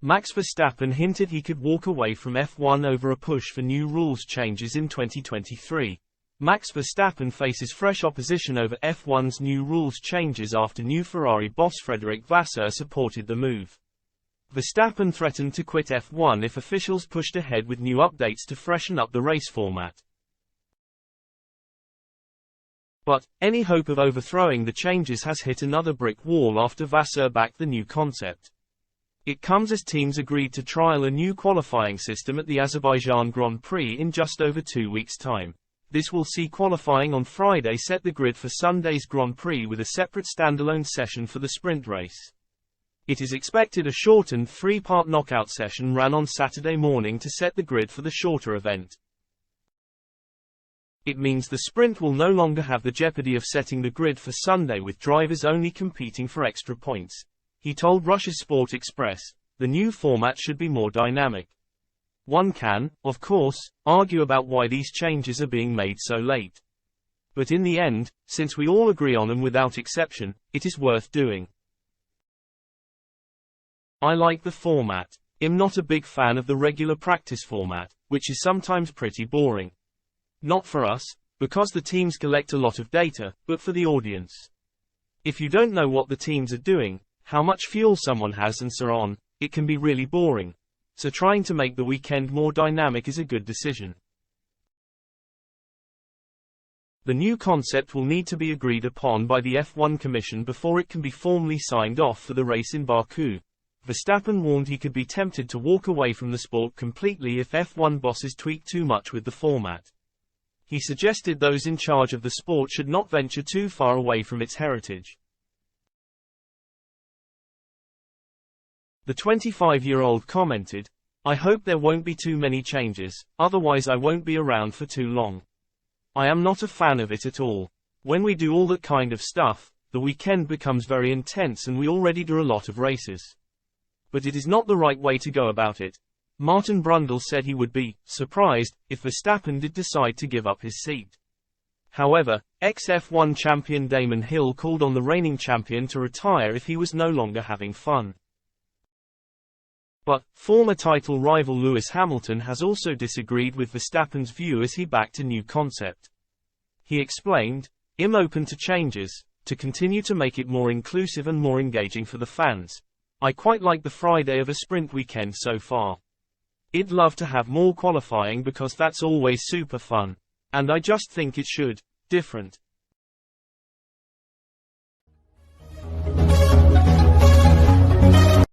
Max Verstappen hinted he could walk away from F1 over a push for new rules changes in 2023. Max Verstappen faces fresh opposition over F1's new rules changes after new Ferrari boss Frederic Vasseur supported the move. Verstappen threatened to quit F1 if officials pushed ahead with new updates to freshen up the race format. But any hope of overthrowing the changes has hit another brick wall after Vasseur backed the new concept. It comes as teams agreed to trial a new qualifying system at the Azerbaijan Grand Prix in just over 2 weeks' time. This will see qualifying on Friday set the grid for Sunday's Grand Prix with a separate standalone session for the sprint race. It is expected a shortened 3-part knockout session ran on Saturday morning to set the grid for the shorter event. It means the sprint will no longer have the jeopardy of setting the grid for Sunday with drivers only competing for extra points. He told Russia's Sport Express, the new format should be more dynamic. One can, of course, argue about why these changes are being made so late. But in the end, since we all agree on them without exception, it is worth doing. I like the format. I'm not a big fan of the regular practice format, which is sometimes pretty boring. Not for us, because the teams collect a lot of data, but for the audience. If you don't know what the teams are doing, how much fuel someone has and so on, it can be really boring. So trying to make the weekend more dynamic is a good decision. The new concept will need to be agreed upon by the F1 Commission before it can be formally signed off for the race in Baku. Verstappen warned he could be tempted to walk away from the sport completely if F1 bosses tweak too much with the format. He suggested those in charge of the sport should not venture too far away from its heritage. The 25-year-old commented, "I hope there won't be too many changes, otherwise I won't be around for too long. I am not a fan of it at all. When we do all that kind of stuff, the weekend becomes very intense and we already do a lot of races. But it is not the right way to go about it." Martin Brundle said he would be surprised if Verstappen did decide to give up his seat. However, ex-F1 champion Damon Hill called on the reigning champion to retire if he was no longer having fun. But, former title rival Lewis Hamilton has also disagreed with Verstappen's view as he backed a new concept. He explained, "I'm open to changes, to continue to make it more inclusive and more engaging for the fans. I quite like the Friday of a sprint weekend so far. I'd love to have more qualifying because that's always super fun. And I just think it should, different.